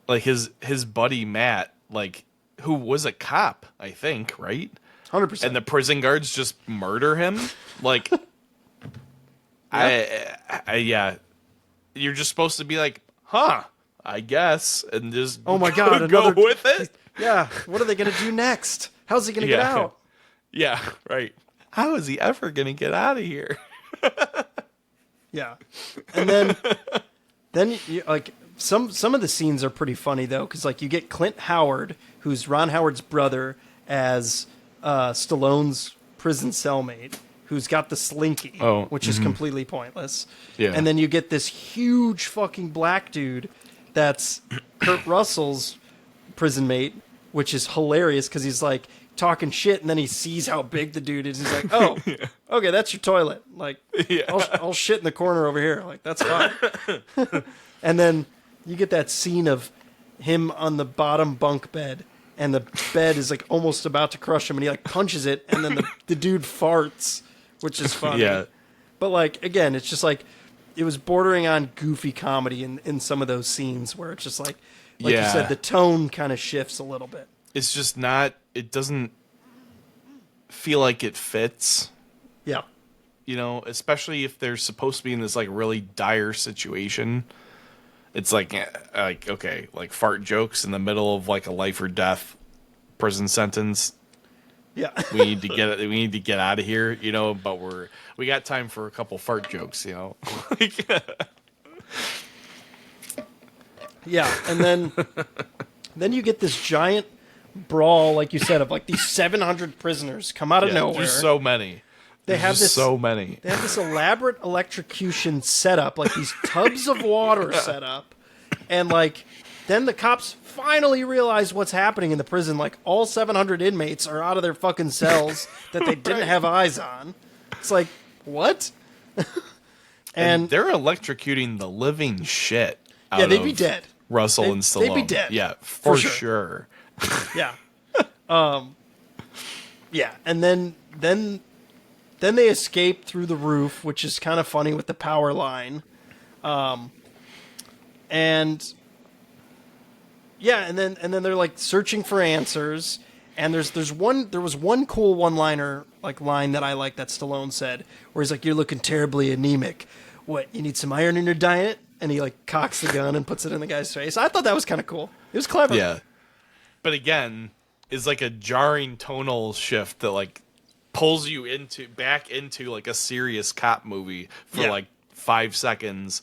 Like his buddy Matt, like who was a cop, I think, right? 100%. And the prison guards just murder him. Like Yeah. You're just supposed to be like, huh, I guess, and just Oh my God, go another with it. Yeah, what are they gonna do next? How's he gonna get Yeah. out? Yeah, right. How is he ever gonna get out of here? Yeah, and then you, like some of the scenes are pretty funny though, because like you get Clint Howard, who's Ron Howard's brother, as Stallone's prison cellmate, who's got the slinky, which is completely pointless. Yeah. And then you get this huge fucking black dude that's Kurt Russell's prison mate, which is hilarious because he's like talking shit and then he sees how big the dude is. He's like, oh, okay, that's your toilet. Like, I'll shit in the corner over here. Like, that's fine. And then you get that scene of him on the bottom bunk bed and the bed is like almost about to crush him and he like punches it and then the dude farts, which is funny. Yeah. But like, again, it's just like, it was bordering on goofy comedy in some of those scenes where it's just like you said, the tone kind of shifts a little bit. It's just not. It doesn't feel like it fits. Yeah. You know, especially if they're supposed to be in this like really dire situation. It's like okay, like fart jokes in the middle of like a life or death prison sentence. Yeah. We need to get it. We need to get out of here, you know. But we got time for a couple fart jokes, you know. Yeah, and then you get this giant brawl, like you said, of like these 700 prisoners come out of nowhere. There's so many. They have this so many. They have this elaborate electrocution setup, like these tubs of water set up, and like then the cops finally realize what's happening in the prison. Like all 700 inmates are out of their fucking cells that they didn't have eyes on. It's like what? And they're electrocuting the living shit out they'd be of dead. Russell and Stallone. They'd be dead. Yeah, for sure. sure. Yeah. Yeah, and then they escape through the roof, which is kind of funny with the power line. And yeah, and then they're like searching for answers. And there was one cool one-liner like line that I like that Stallone said, where he's like, "You're looking terribly anemic. What, you need some iron in your diet?" And he like cocks the gun and puts it in the guy's face. I thought that was kind of cool. It was clever. Yeah. But again, is like a jarring tonal shift that like pulls you back into like a serious cop movie for like 5 seconds,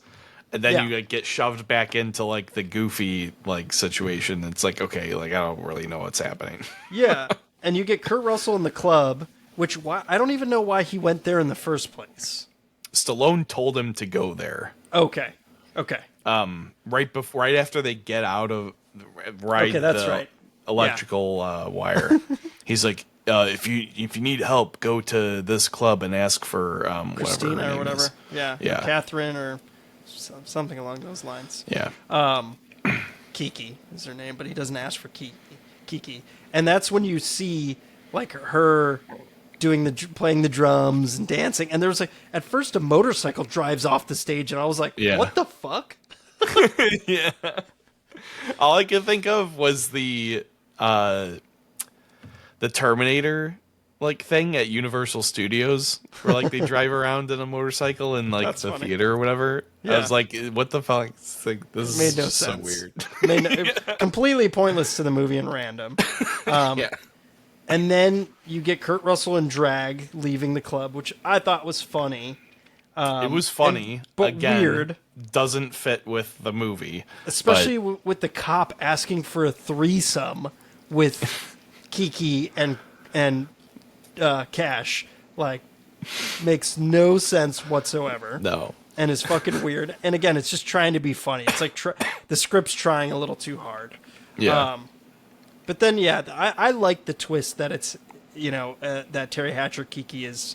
and then you like get shoved back into like the goofy like situation. It's like, okay, like I don't really know what's happening. Yeah, and you get Kurt Russell in the club, which I don't even know why he went there in the first place. Stallone told him to go there. Okay. Right after they get out of the electrical wire, he's like, if you need help, go to this club and ask for Christina or whatever. Is. Yeah, Catherine or something along those lines. Yeah. Kiki is her name, but he doesn't ask for Kiki, and that's when you see like her playing the drums and dancing, and there was like at first a motorcycle drives off the stage, and I was like, what the fuck? Yeah. All I could think of was the Terminator like thing at Universal Studios, where like they drive around in a motorcycle in like That's the funny. theater or whatever. Yeah. I was like, what the fuck? It's like, this Made no is so sense. weird. Completely pointless to the movie and random. Yeah. And then you get Kurt Russell and Drag leaving the club, which I thought was funny. It was funny, but again, weird. Doesn't fit with the movie, Especially with the cop asking for a threesome with Kiki and Cash. Like, makes no sense whatsoever. No. And is fucking weird. And again, it's just trying to be funny. It's like the script's trying a little too hard. Yeah. But then, I like the twist that it's, that Terry Hatcher Kiki is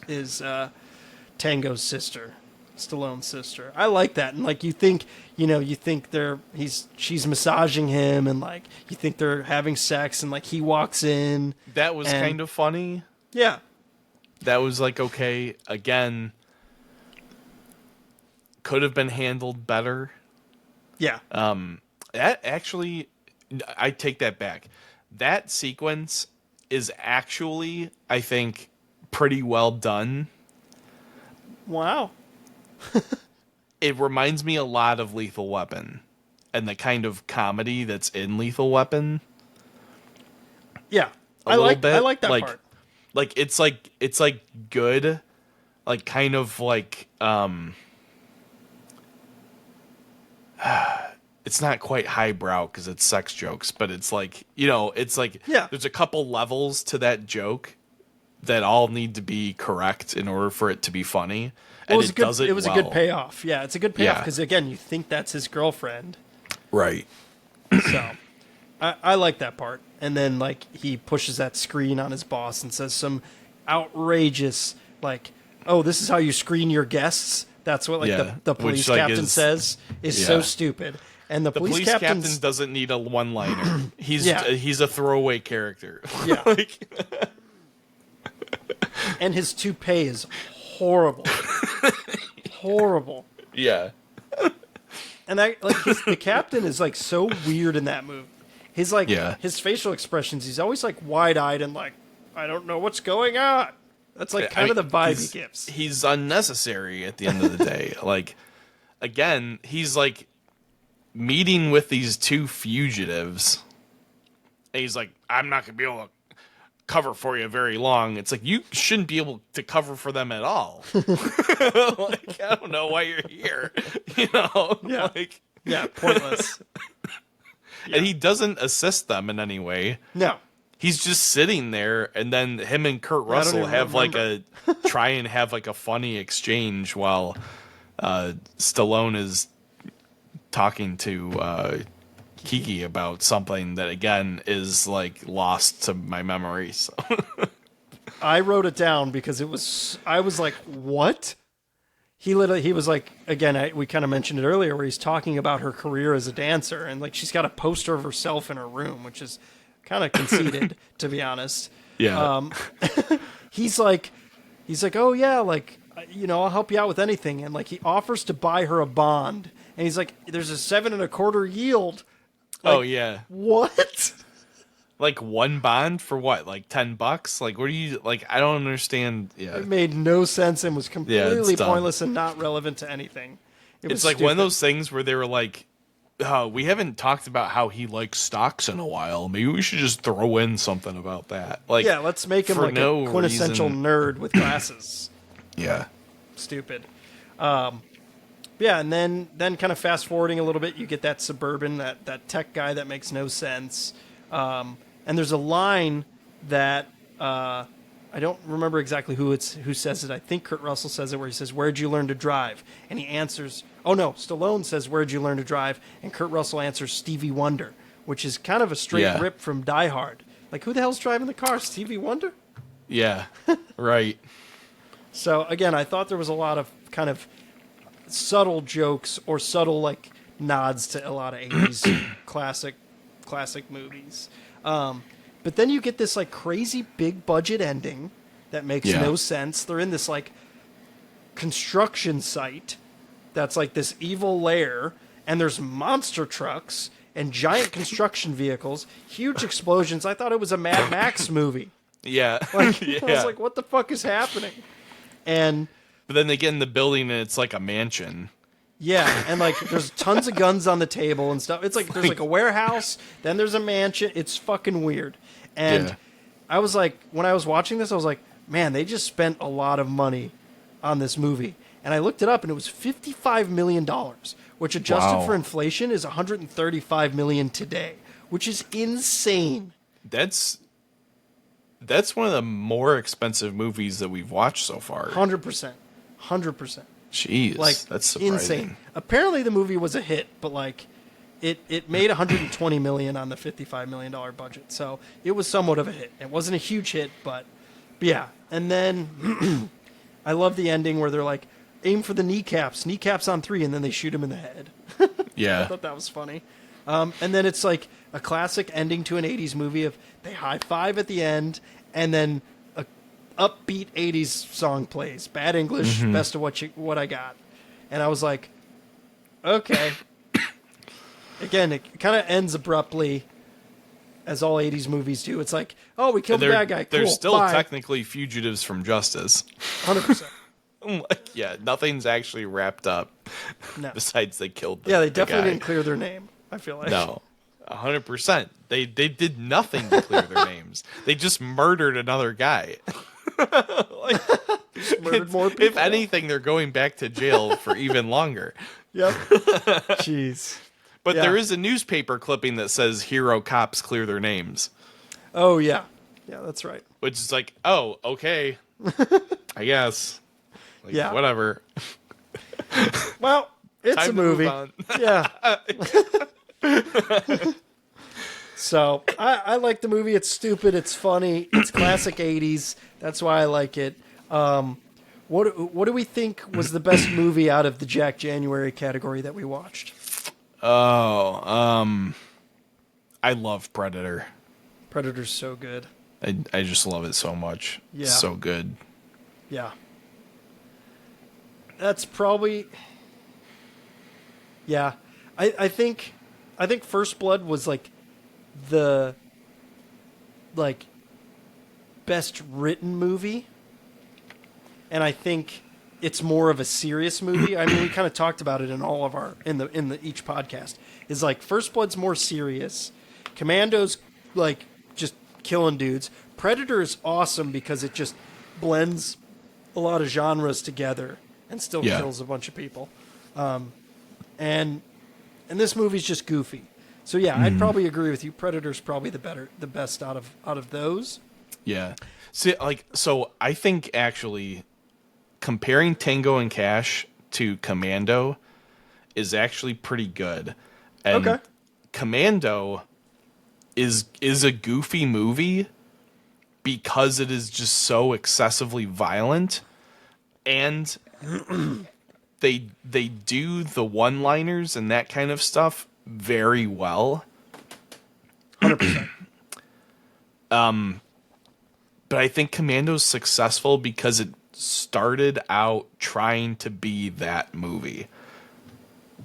Tango's sister, Stallone's sister. I like that, and like you think she's massaging him, and like you think they're having sex, and like he walks in. That was kind of funny. Yeah. That was like, okay, again, could have been handled better. Yeah. That actually, I take that back. That sequence is actually, I think, pretty well done. Wow. it reminds me a lot of Lethal Weapon and the kind of comedy that's in Lethal Weapon. Yeah. A little bit. I like that part. Like it's like good, like kind of like it's not quite highbrow because it's sex jokes, but it's like, it's like there's a couple levels to that joke that all need to be correct in order for it to to be funny. And it was a good payoff. Yeah, it's a good payoff because again, you think that's his girlfriend. Right. So I like that part. And then like he pushes that screen on his boss and says some outrageous like, "Oh, this is how you screen your guests." That's what the police captain says is so stupid. And the police captain doesn't need a one-liner. He's a throwaway character. Yeah. And his toupee is horrible. Horrible. Yeah. And the captain is like so weird in that movie. His his facial expressions, he's always like wide-eyed and like, I don't know what's going on. That's like kind of the vibe he gives. He's unnecessary at the end of the day. Like, again, he's like meeting with these two fugitives. And he's like, I'm not going to be able to cover for you very long. It's like, you shouldn't be able to cover for them at all. Like, I don't know why you're here. Yeah. Like, yeah, pointless. And he doesn't assist them in any way. No. He's just sitting there, and then him and Kurt Russell have try and have like a funny exchange while Stallone is talking to Kiki about something that again is like lost to my memory. So I wrote it down because I was like, what? He was like, again, we kind of mentioned it earlier where he's talking about her career as a dancer and like she's got a poster of herself in her room, which is kind of conceited, to be honest. Yeah. He's like, oh yeah, like, I'll help you out with anything. And like, he offers to buy her a bond and he's like, there's a 7.25% yield. Like, oh yeah. What? Like one bond for what? Like $10? Like, what do you like? I don't understand. Yeah. It made no sense and was completely pointless and not relevant to anything. It's like one of those things where they were like, we haven't talked about how he likes stocks in a while. Maybe we should just throw in something about that. Like, yeah, let's make him like a quintessential nerd with glasses. Yeah. Stupid. Yeah, and then kind of fast forwarding a little bit, you get that suburban, that tech guy that makes no sense. And there's a line that I don't remember exactly who says it. I think Kurt Russell says it, where he says, "Where'd you learn to drive?" And he answers, oh no, Stallone says, "Where'd you learn to drive?" And Kurt Russell answers, "Stevie Wonder," which is kind of a straight rip from Die Hard. Like, who the hell's driving the car? Stevie Wonder? Yeah, right. So again, I thought there was a lot of kind of subtle jokes or subtle like nods to a lot of 80s classic movies. But then you get this like crazy big budget ending that makes no sense. They're in this like construction site that's like this evil lair, and there's monster trucks and giant construction vehicles, huge explosions. I thought it was a Mad Max movie. Yeah. Like, I was like, what the fuck is happening? But then they get in the building and it's like a mansion. Yeah, and like there's tons of guns on the table and stuff. It's like there's like a warehouse, then there's a mansion. It's fucking weird. And I was like, when I was watching this, I was like, man, they just spent a lot of money on this movie. And I looked it up and it was $55 million, which adjusted for inflation is $135 million today, which is insane. That's one of the more expensive movies that we've watched so far. 100%. Jeez, like, that's surprising. Insane. Apparently the movie was a hit, but like it made $120 million on the $55 million budget. So it was somewhat of a hit. It wasn't a huge hit, but yeah. And then I love the ending where they're like, aim for the kneecaps on 3, and then they shoot him in the head. Yeah. I thought that was funny. And then it's like a classic ending to an 80s movie of they high five at the end, and then a upbeat 80s song plays. Bad English, best of what I got. And I was like, okay. Again, it kind of ends abruptly, as all 80s movies do. It's like, oh, we killed the bad guy. Cool, they're still bye. technically fugitives from justice. 100%. I'm like, yeah, nothing's actually wrapped up. No. Besides, they killed. Yeah, they the definitely guy. didn't clear their name. I feel like No, 100%. They did nothing to clear their names. They just murdered another guy. Like, murdered more people. if anything, they're going back to jail for even longer. Yep. Jeez. But Yeah. there is a newspaper clipping that says hero cops clear their names, Oh yeah. Yeah, that's right. which is like, oh, okay, I guess. Like, Yeah. whatever. Well, it's Time a to move movie. on. Yeah. So I like the movie. It's stupid. It's funny. It's classic '80s. That's why I like it. What do we think was the best movie out of the Jack January category that we watched? Oh, I love Predator. Predator's so good. I just love it so much. Yeah. It's so good. Yeah. That's probably. Yeah, I think First Blood was like the best written movie, and I think it's more of a serious movie. I mean, we kind of talked about it in all of our in the each podcast. Is like First Blood's more serious. Commando's like just killing dudes. Predator is awesome because it just blends a lot of genres together and still Yeah. kills a bunch of people. And this movie's just goofy. So yeah, I'd probably agree with you. Predator's probably the best out of those. Yeah. See, like, so I think actually comparing Tango and Cash to Commando is actually pretty good. And Okay. Commando is a goofy movie because it is just so excessively violent, and they do the one-liners and that kind of stuff very well. 100%. But I think Commando's successful because it started out trying to be that movie.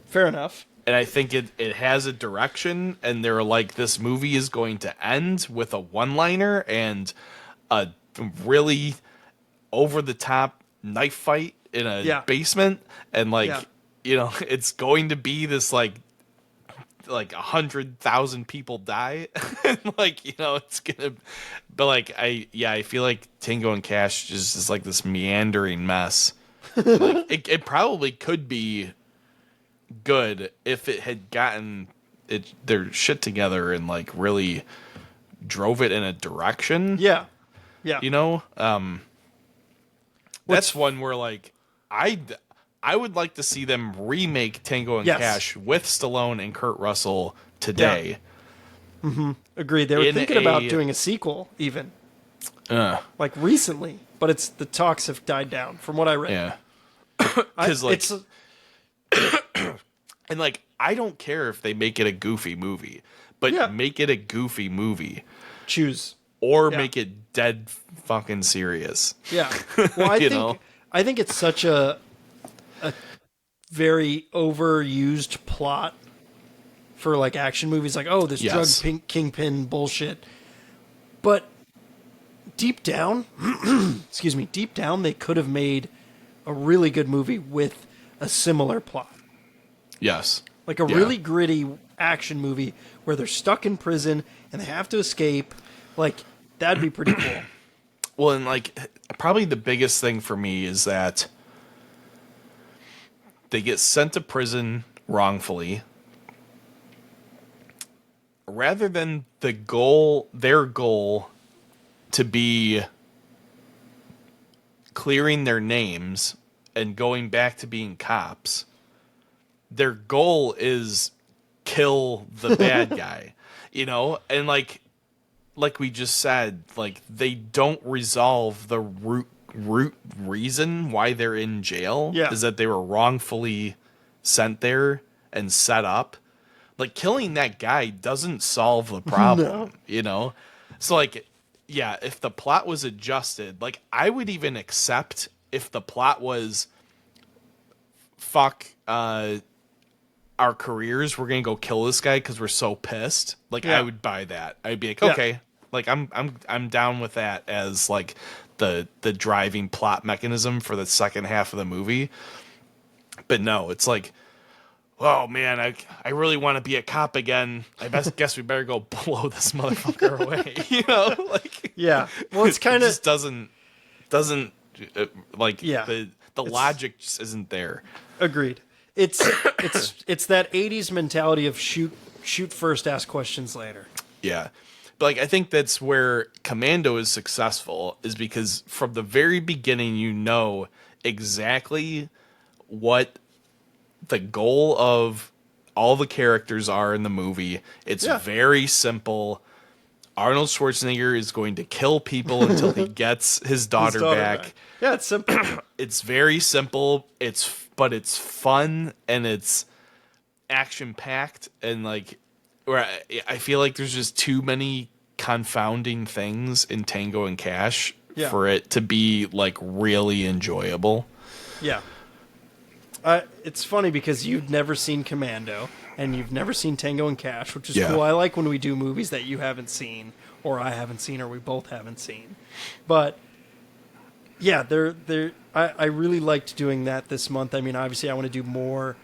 Fair enough. And I think it has a direction, and they're like, this movie is going to end with a one-liner and a really over-the-top knife fight in a Yeah. basement, and like, Yeah. you know, it's going to be this like 100,000 people die, and like, you know, it's gonna, but like, I feel like Tango and Cash just is like this meandering mess. Like, it probably could be good if it had gotten their shit together and like really drove it in a direction. Yeah. Yeah. You know, that's one where like I would like to see them remake Tango and Yes. Cash with Stallone and Kurt Russell today. Agreed. They were in thinking about a- doing a sequel even Yeah. like recently, but the talks have died down from what I read. Yeah. I- 'Cause, like, it's And like, I don't care if they make it a goofy movie, but Yeah. make it a goofy movie choose. or Yeah. make it dead fucking serious. Yeah. Well, You know? I think it's such a very overused plot for like action movies. Like, oh, this Yes. drug kingpin bullshit. But deep down, excuse me, deep down, they could have made a really good movie with a similar plot. Yes. Like a Yeah. really gritty action movie where they're stuck in prison and they have to escape. Like, that'd be pretty cool. Well, and like, probably the biggest thing for me is that they get sent to prison wrongfully. Rather than their goal to be clearing their names and going back to being cops, their goal is kill the bad guy, you know? And like we just said, like, they don't resolve the root reason why they're in jail. Yeah. Is that they were wrongfully sent there and set up. Like, killing that guy doesn't solve the problem, No. you know? So, like, yeah, if the plot was adjusted, like, I would even accept if the plot was, fuck, our careers, we're gonna go kill this guy because we're so pissed. Like, Yeah. I would buy that. I'd be like, Yeah. okay, like, I'm down with that as, like, the driving plot mechanism for the second half of the movie. But no, it's like, oh man, I really want to be a cop again. Guess we better go blow this motherfucker away. You know, like, Yeah. Well, it's kind of just doesn't like, Yeah. the logic just isn't there. agreed. It's that 80s mentality of shoot first, ask questions later. Yeah. But like, I think that's where Commando is successful, is because from the very beginning, you know exactly what the goal of all the characters are in the movie. It's very simple. Arnold Schwarzenegger is going to kill people until he gets his daughter back. Yeah, it's simple. It's very simple. But it's fun and it's action packed, and like, where I feel like there's just too many confounding things in Tango and Cash for it to be like really enjoyable. Yeah. It's funny because you've never seen Commando and you've never seen Tango and Cash, which is cool. I like when we do movies that you haven't seen, or I haven't seen, or we both haven't seen. But yeah, I really liked doing that this month. I mean, obviously, I want to do more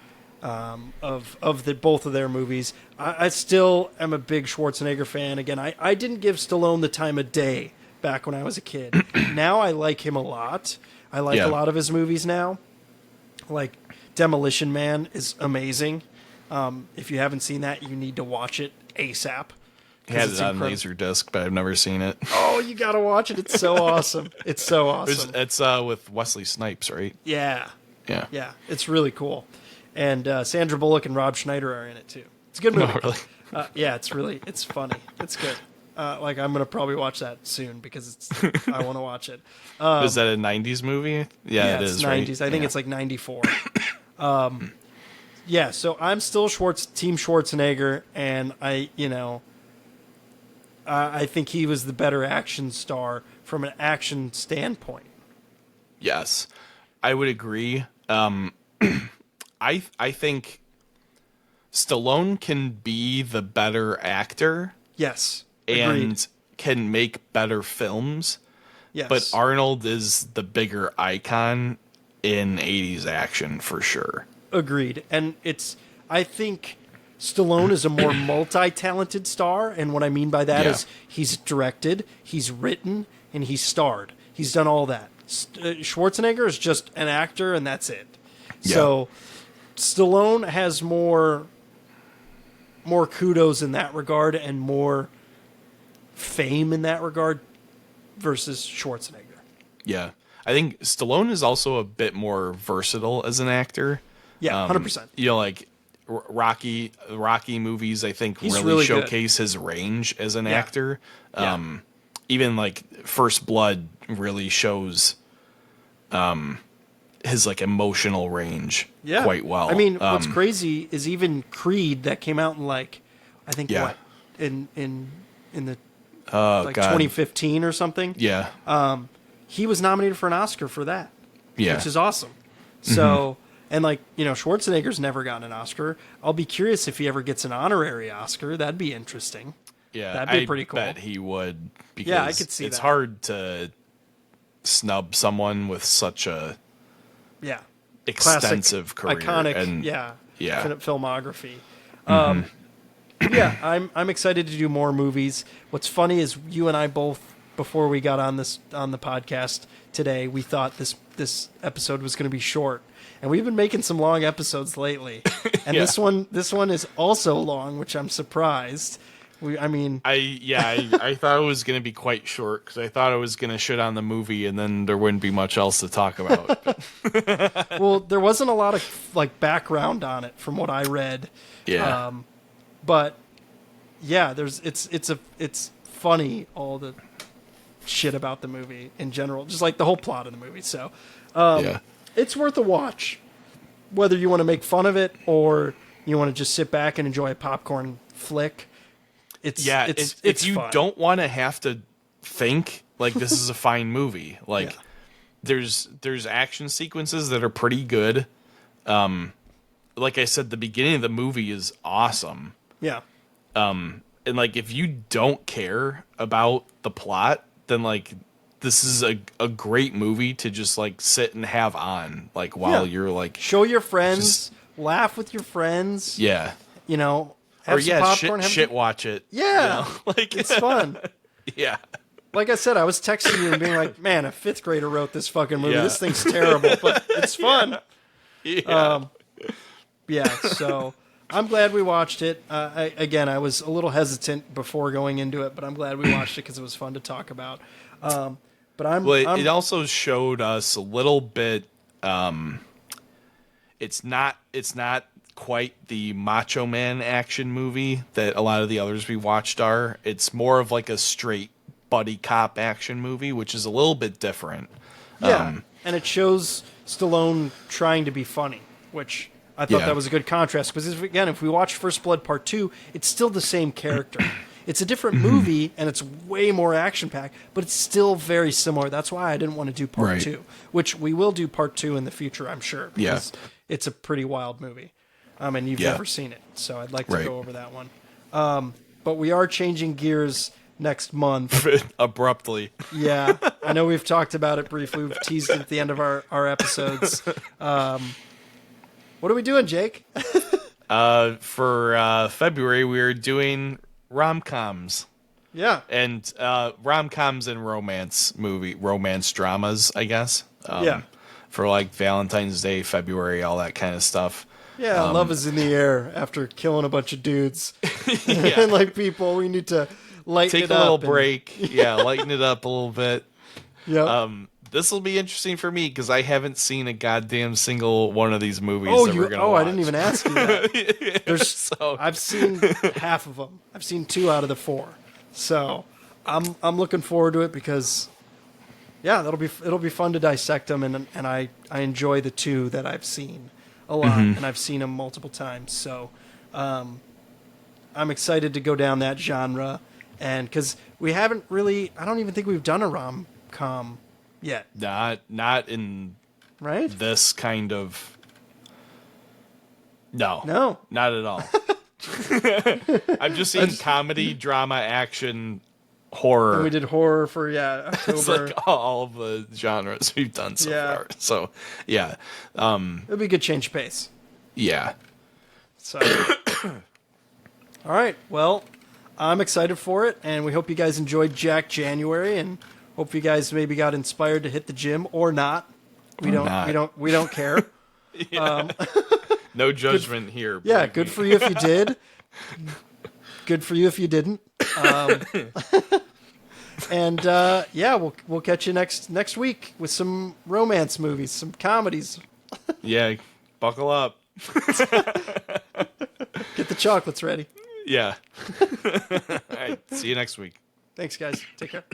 of both of their movies. I still am a big Schwarzenegger fan. Again, I didn't give Stallone the time of day back when I was a kid. Now I like him a lot. I like a lot of his movies now. Like Demolition Man is amazing. If you haven't seen that, you need to watch it ASAP. He had it on Laserdisc, but I've never seen it. Oh, you gotta watch it. It's so awesome. It's so awesome. It's with Wesley Snipes, right? Yeah. Yeah. Yeah. It's really cool. And Sandra Bullock and Rob Schneider are in it too. It's a good movie. No, really? Yeah, it's funny. It's good. Like I'm gonna probably watch that soon because I want to watch it. Is that a '90s movie? Yeah, it it's is. 90s. Right? I think it's like 94. Yeah, so I'm still Team Schwarzenegger, and I think he was the better action star from an action standpoint. Yes, I would agree. I think Stallone can be the better actor. Yes, and agreed. can make better films. Yes, but Arnold is the bigger icon in 80s action for sure. Agreed. And I think Stallone is a more multi-talented star, and what I mean by that is he's directed, he's written, and he's starred. He's done all that. Schwarzenegger is just an actor, and that's it. Yeah. So Stallone has more kudos in that regard and more fame in that regard versus Schwarzenegger. Yeah. I think Stallone is also a bit more versatile as an actor. Yeah, 100%. You know, like Rocky movies, I think really showcase his range as an actor. Even like First Blood really shows his like emotional range quite well. I mean, what's crazy is even Creed that came out in like, I think what in the like 2015 or something. Yeah. He was nominated for an Oscar for that. Yeah. Which is awesome. So, and like, Schwarzenegger's never gotten an Oscar. I'll be curious if he ever gets an honorary Oscar. That'd be interesting. Yeah. That'd be pretty cool. I bet he would, because I could see it's that. hard to snub someone with such a extensive career. Iconic, and filmography. I'm excited to do more movies. What's funny is you and I both, before we got on the podcast today, we thought this episode was going to be short, and we've been making some long episodes lately. And this one is also long, which I'm surprised. I thought it was going to be quite short because I thought I was going to shit on the movie and then there wouldn't be much else to talk about. Well, there wasn't a lot of like background on it from what I read. Yeah. But yeah, it's funny, all the shit about the movie in general, just like the whole plot of the movie. So, it's worth a watch, whether you want to make fun of it or you want to just sit back and enjoy a popcorn flick. It's you fun. Don't want to have to think like this is a fine movie. Like there's action sequences that are pretty good. Like I said, the beginning of the movie is awesome. Yeah. And like if you don't care about the plot, then like this is a great movie to just like sit and have on like while you're like show your friends, laugh with your friends. Yeah. You know, have some popcorn. Shit watch it. Yeah. You know? Like it's fun. Yeah. Like I said, I was texting you and being like, man, a 5th grader wrote this fucking movie. This thing's terrible, but it's fun. Yeah. So I'm glad we watched it. I was a little hesitant before going into it, but I'm glad we watched it because it was fun to talk about. It also showed us a little bit. It's not quite the Macho Man action movie that a lot of the others we watched are. It's more of like a straight buddy cop action movie, which is a little bit different. Yeah, and it shows Stallone trying to be funny, which I thought that was a good contrast. Because again, if we watch First Blood Part 2, it's still the same character. It's a different movie, and it's way more action-packed, but it's still very similar. That's why I didn't want to do Part 2, which we will do Part 2 in the future, I'm sure, because it's a pretty wild movie. And you've never seen it, so I'd like to go over that one. But we are changing gears next month. Abruptly. Yeah, I know we've talked about it briefly. We've teased it at the end of our episodes. What are we doing, Jake? For February, we're doing rom-coms. Yeah. And rom-coms and romance dramas, I guess. For like Valentine's Day, February, all that kind of stuff. Yeah, love is in the air after killing a bunch of dudes. And like people, we need to lighten it up. Take a little break. Lighten it up a little bit. Yeah. This will be interesting for me because I haven't seen a goddamn single one of these movies that we're gonna watch. I didn't even ask you that. I've seen half of them. I've seen 2 out of the 4. So I'm looking forward to it because it'll be fun to dissect them, and I enjoy the 2 that I've seen a lot, and I've seen them multiple times. So I'm excited to go down that genre, and because we haven't really, I don't even think we've done a rom-com yet. Not in this kind of no, not at all. I've just seen comedy, drama, action, horror. And we did horror for October. It's like all of the genres we've done so far. So it'll be a good change of pace. Yeah. So all right, well, I'm excited for it, and we hope you guys enjoyed Jack January, and hope you guys maybe got inspired to hit the gym or not. We don't care. No judgment here. Yeah, good for you if you did. Good for you if you didn't. And we'll catch you next week with some romance movies, some comedies. Yeah, buckle up. Get the chocolates ready. Yeah. All right, see you next week. Thanks, guys. Take care.